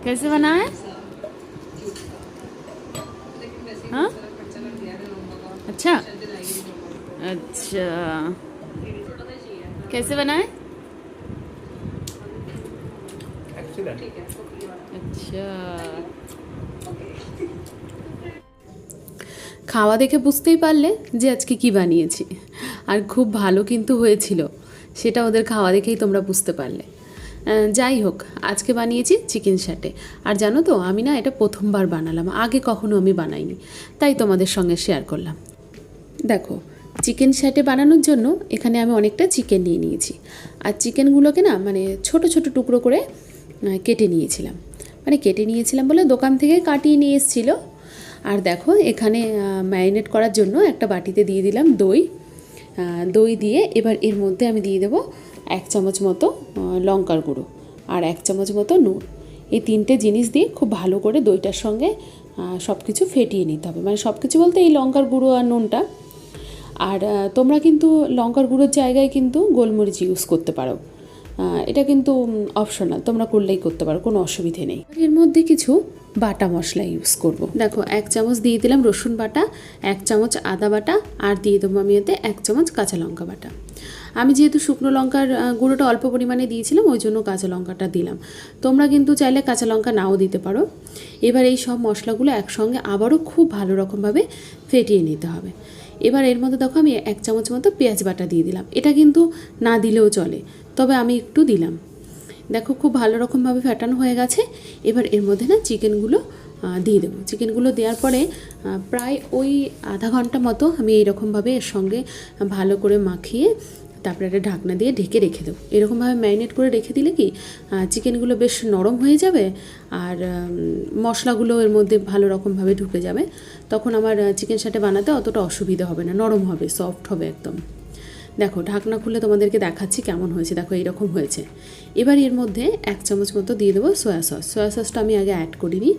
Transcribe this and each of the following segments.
कैसे बना है? हाँ, अच्छा अच्छा, कैसे बना है? अच्छा, খাওয়া দেখে বুঝতেই পারলে যে আজকে কি বানিয়েছি। আর খুব ভালো কিন্তু হয়েছিল, সেটা ওদের খাওয়া দেখেই তোমরা বুঝতে পারলে। যাই হোক, আজকে বানিয়েছি চিকেন স্যাটে। আর জানো তো, আমি না এটা প্রথমবার বানালাম, আগে কখনো আমি বানাইনি, তাই তোমাদের সঙ্গে শেয়ার করলাম। দেখো, চিকেন স্যাটে বানানোর জন্য এখানে আমি অনেকটা চিকেন নিয়ে নিয়েছি। আর চিকেনগুলোকে না মানে ছোট ছোট টুকরো করে কেটে নিয়েছিলাম। মানে কেটে নিয়েছিলাম বলে দোকান থেকে কাটিয়ে নিয়ে এসেছিলো। আর দেখো, এখানে ম্যারিনেট করার জন্য একটা বাটিতে দিয়ে দিলাম দই। দই দিয়ে এবার এর মধ্যে আমি দিয়ে দেবো 1 চামচ মতো লঙ্কার গুঁড়ো আর 1 চামচ মতো নুন। এই 3টে জিনিস দিয়ে খুব ভালো করে দইটার সঙ্গে সব কিছু ফেটিয়ে নিতে হবে। মানে সব কিছু বলতে এই লঙ্কার গুঁড়ো আর নুনটা। আর তোমরা কিন্তু লঙ্কার গুঁড়োর জায়গায় কিন্তু গোলমরিচ ইউজ করতে পারো, এটা কিন্তু অপশনাল, তোমরা করলেই করতে পারো, কোনো অসুবিধে নেই। এর মধ্যে কিছু বাটা মশলা ইউজ করব। দেখো, 1 চামচ দিয়ে দিলাম রসুন বাটা, 1 চামচ আদা বাটা, আর দিয়ে দেবো আমি এতে 1 চামচ কাঁচা লঙ্কা বাটা। আমি যেহেতু শুকনো লঙ্কার গুঁড়োটা অল্প পরিমাণে দিয়েছিলাম, ওই জন্য কাঁচা লঙ্কাটা দিলাম। তোমরা কিন্তু চাইলে কাঁচা লঙ্কা নাও দিতে পারো। এবার এই সব মশলাগুলো একসঙ্গে আবারও খুব ভালো রকমভাবে ফেটিয়ে নিতে হবে। এবার এর মধ্যে দেখো, আমি 1 চামচ মতো পেঁয়াজ বাটা দিয়ে দিলাম। এটা কিন্তু না দিলেও চলে, তবে আমি একটু দিলাম। দেখো, খুব ভালো রকমভাবে ফেটানো হয়ে গেছে। এবার এর মধ্যে না চিকেনগুলো দিয়ে দেবো। চিকেনগুলো দেওয়ার পরে প্রায় ওই আধা ঘন্টা মতো আমি এইরকমভাবে এর সঙ্গে ভালো করে মাখিয়ে তারপরে একটা ঢাকনা দিয়ে ঢেকে রেখে দেবো। এরকমভাবে ম্যারিনেট করে রেখে দিলে কি চিকেনগুলো বেশ নরম হয়ে যাবে, আর মশলাগুলো এর মধ্যে ভালো রকমভাবে ঢুকে যাবে। তখন আমার চিকেন স্যাটে বানাতে অতটা অসুবিধা হবে না, নরম হবে, সফট হবে একদম। দেখো, ঢাকনা খুলে তোমাদেরকে দেখাচ্ছি কেমন হয়েছে। দেখো, এইরকম হয়েছে। এবার এর মধ্যে 1 চামচ মতো দিয়ে দেবো সয়া সস। সয়া সসটা আমি আগে অ্যাড করিনি,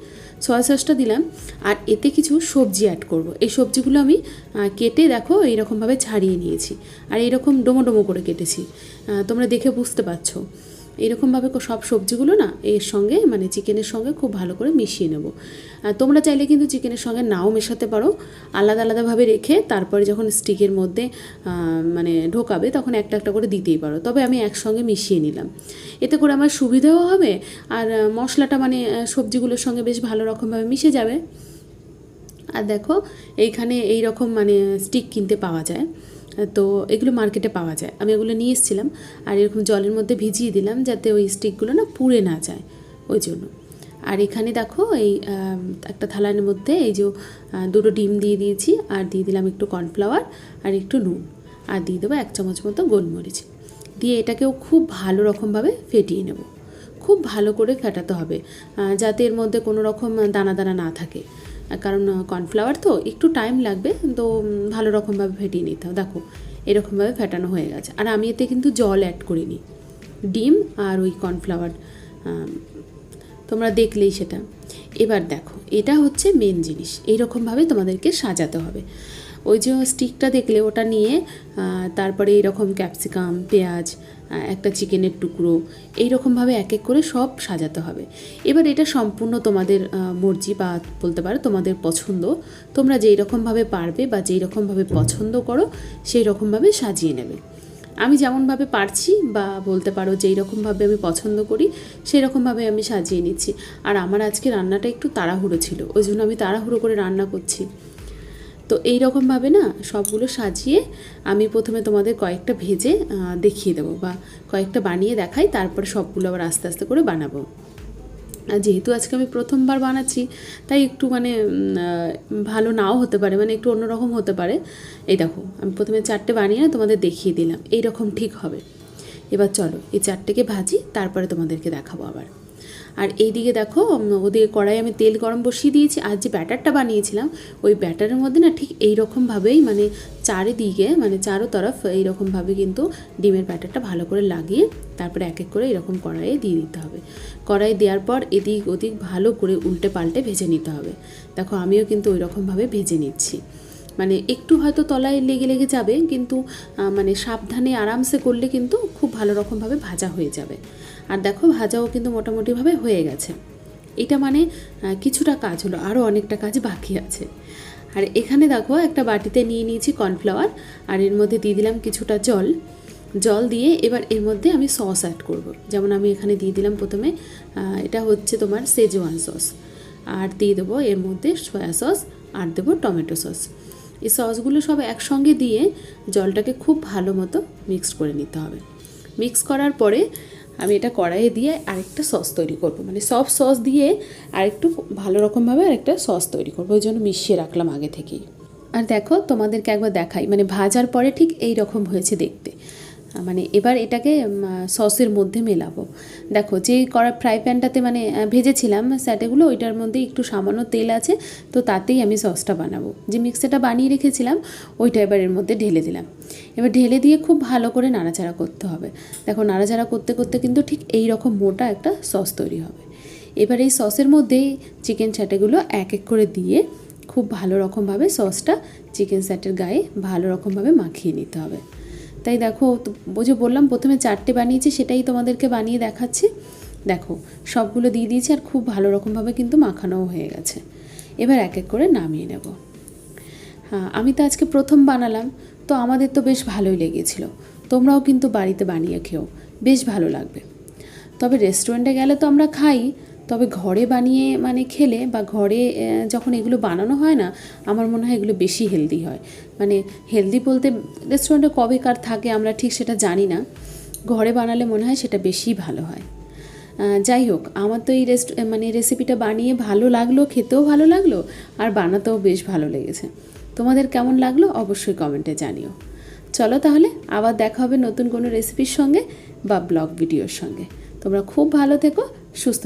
সয়া সসটা দিলাম। আর এতে কিছু সবজি অ্যাড করব। এই সবজিগুলো আমি কেটে দেখো এইরকমভাবে ছাড়িয়ে নিয়েছি, আর এইরকম ডোমো ডোমো করে কেটেছি। তোমরা দেখে বুঝতে পারছো। এরকমভাবে সব সবজিগুলো না এর সঙ্গে মানে চিকেনের সঙ্গে খুব ভালো করে মিশিয়ে নেব। তোমরা চাইলে কিন্তু চিকেনের সঙ্গে নাও মেশাতে পারো, আলাদা আলাদাভাবে রেখে তারপরে যখন স্টিকের মধ্যে মানে ঢোকাবে তখন একটা একটা করে দিতেই পারো। তবে আমি একসঙ্গে মিশিয়ে নিলাম, এতে করে আমার সুবিধাও হবে, আর মশলাটা মানে সবজিগুলোর সঙ্গে বেশ ভালো রকমভাবে মিশে যাবে। আর দেখো, এইখানে এই রকম মানে স্টিক কিনতে পাওয়া যায়, তো এগুলো মার্কেটে পাওয়া যায়। আমি এগুলো নিয়ে এসেছিলাম, আর এরকম জলের মধ্যে ভিজিয়ে দিলাম যাতে ওই স্টিকগুলো না পুড়ে না যায়, ওই জন্য। আর এখানে দেখো, এই একটা থালার মধ্যে এই যে 2টো ডিম দিয়ে দিয়েছি, আর দিয়ে দিলাম একটু কর্নফ্লাওয়ার আর একটু নুন, আর দিয়ে দেবো 1 চামচ মতো গোলমরিচ দিয়ে এটাকেও খুব ভালো রকমভাবে ফেটিয়ে নেব। খুব ভালো করে ফেটাতে হবে যাতে এর মধ্যে কোনো রকম দানা দানা না থাকে, কারণ কর্নফ্লাওয়ার তো একটু টাইম লাগবে, তো ভালো রকমভাবে ফেটিয়ে নিতে হবে। দেখো, এরকমভাবে ফেটানো হয়ে গেছে। আর আমি এতে কিন্তু জল অ্যাড করিনি, ডিম আর ওই কর্নফ্লাওয়ার তোমরা দেখলেই সেটা। এবার দেখো, এটা হচ্ছে মেন জিনিস। এইরকমভাবে তোমাদেরকে সাজাতে হবে। ওই যে স্টিকটা দেখলে, ওটা নিয়ে তারপরে এইরকম ক্যাপসিকাম, পেঁয়াজ, একটা চিকেনের টুকরো, এইরকমভাবে এক এক করে সব সাজাতে হবে। এবার এটা সম্পূর্ণ তোমাদের মর্জি বা বলতে পারো তোমাদের পছন্দ। তোমরা যেই রকমভাবে পারবে বা যেই রকমভাবে পছন্দ করো সেই রকমভাবে সাজিয়ে নেবে। আমি যেমনভাবে পারছি বা বলতে পারো যেই রকমভাবে আমি পছন্দ করি সেই রকমভাবে আমি সাজিয়ে নিচ্ছি। আর আমার আজকে রান্নাটা একটু তাড়াহুড়ো ছিল, ওই জন্য আমি তাড়াহুড়ো করে রান্না করছি। তো এই রকমভাবে না সবগুলো সাজিয়ে আমি প্রথমে তোমাদের কয়েকটা ভেজে দেখিয়ে দেবো বা কয়েকটা বানিয়ে দেখাই, তারপরে সবগুলো আবার আস্তে আস্তে করে বানাবো। আর যেহেতু আজকে আমি প্রথমবার বানাচ্ছি, তাই একটু মানে ভালো নাও হতে পারে, মানে একটু অন্যরকম হতে পারে। এই দেখো, আমি প্রথমে 4টে বানিয়ে তোমাদের দেখিয়ে দিলাম, এইরকম ঠিক হবে। এবার চলো এই 4টেকে ভাজি, তারপরে তোমাদেরকে দেখাবো আবার। আর এইদিকে দেখো, ওদিকে কড়াই আমি তেল গরম বসিয়ে দিয়েছি। আর যে ব্যাটারটা বানিয়েছিলাম, ওই ব্যাটারের মধ্যে না ঠিক এইরকমভাবেই মানে চারিদিকে মানে চারো তরফ এইরকমভাবে কিন্তু ডিমের ব্যাটারটা ভালো করে লাগিয়ে তারপরে এক এক করে এরকম কড়াইয়ে দিয়ে দিতে হবে। কড়াই দেওয়ার পর এদিক ওদিক ভালো করে উল্টে পাল্টে ভেজে নিতে হবে। দেখো, আমিও কিন্তু ওই রকমভাবে ভেজে নিচ্ছি। মানে একটু হয়তো তলায় লেগে লেগে যাবে, কিন্তু মানে সাবধানে আরামসে করলে কিন্তু খুব ভালো রকমভাবে ভাজা হয়ে যাবে। আর দেখো, ভাজাও কিন্তু মোটামুটিভাবে হয়ে গেছে। এটা মানে কিছুটা কাজ হলো, আরও অনেকটা কাজ বাকি আছে। আর এখানে দেখো একটা বাটিতে নিয়ে নিয়েছি কর্নফ্লাওয়ার, আর এর মধ্যে দিয়ে দিলাম কিছুটা জল দিয়ে এবার এর মধ্যে আমি সস অ্যাড করব। যেমন আমি এখানে দিয়ে দিলাম প্রথমে এটা হচ্ছে তোমার সেজওয়ান সস, আর দিয়ে দেবো এর মধ্যে সয়া সস, আর দেবো টমেটো সস। এই সসগুলো সব একসঙ্গে দিয়ে জলটাকে খুব ভালো মতো মিক্সড করে নিতে হবে। মিক্স করার পরে আমি এটা কড়াইয়ে দিয়ে আরেকটা সস তৈরি করব, মানে সব সস দিয়ে আরেকটু ভালো রকমভাবে আরেকটা সস তৈরি করবো, ওই জন্য মিশিয়ে রাখলাম আগে থেকেই। আর দেখো তোমাদেরকে একবার দেখাই, মানে ভাজার পরে ঠিক এই রকম হয়েছে দেখতে। মানে এবার এটাকে সসের মধ্যে মেলাবো। দেখো যে ফ্রাই প্যানটাতে মানে ভেজেছিলাম স্যাটেগুলো, ওইটার মধ্যে একটু সামান্য তেল আছে, তো তাতেই আমি সসটা বানাবো। যে মিক্সচারটা বানিয়ে রেখেছিলাম ওইটা এবার এর মধ্যে ঢেলে দিলাম। এবার ঢেলে দিয়ে খুব ভালো করে নাড়াচাড়া করতে হবে। দেখো নাড়াচাড়া করতে করতে কিন্তু ঠিক এই রকম মোটা একটা সস তৈরি হবে। এবার এই সসের মধ্যেই চিকেন স্যাটেগুলো এক এক করে দিয়ে খুব ভালো রকমভাবে সসটা চিকেন স্যাটের গায়ে ভালো রকমভাবে মাখিয়ে নিতে হবে। তাই দেখো যে বললাম প্রথমে 4টে বানিয়েছি, সেটাই তোমাদেরকে বানিয়ে দেখাচ্ছি। দেখো সবগুলো দিয়ে দিয়েছি আর খুব ভালো রকমভাবে কিন্তু মাখানোও হয়ে গেছে। এবার এক এক করে নামিয়ে নেব। হ্যাঁ, আমি তো আজকে প্রথম বানালাম, তো আমাদের তো বেশ ভালোই লেগেছিল। তোমরাও কিন্তু বাড়িতে বানিয়ে খেও, বেশ ভালো লাগবে। তবে রেস্টুরেন্টে গেলে তো আমরা খাই, তবে ঘরে বানিয়ে মানে খেলে বা ঘরে যখন এগুলো বানানো হয় না, আমার মনে হয় এগুলো বেশি হেলদি হয়। মানে হেলদি বলতে রেস্টুরেন্টে কবেকার থাকে আমরা ঠিক সেটা জানি না, ঘরে বানালে মনে হয় সেটা বেশি ভালো হয়। যাই হোক, আমার তো এই মানে রেসিপিটা বানিয়ে ভালো লাগলো, খেতেও ভালো লাগলো, আর বানাতেও বেশ ভালো লেগেছে। তোমাদের কেমন লাগলো অবশ্যই কমেন্টে জানিও। চলো তাহলে আবার দেখা হবে নতুন কোনো রেসিপির সঙ্গে বা ব্লগ ভিডিওর সঙ্গে। তোমরা খুব ভালো থেকো, সুস্থ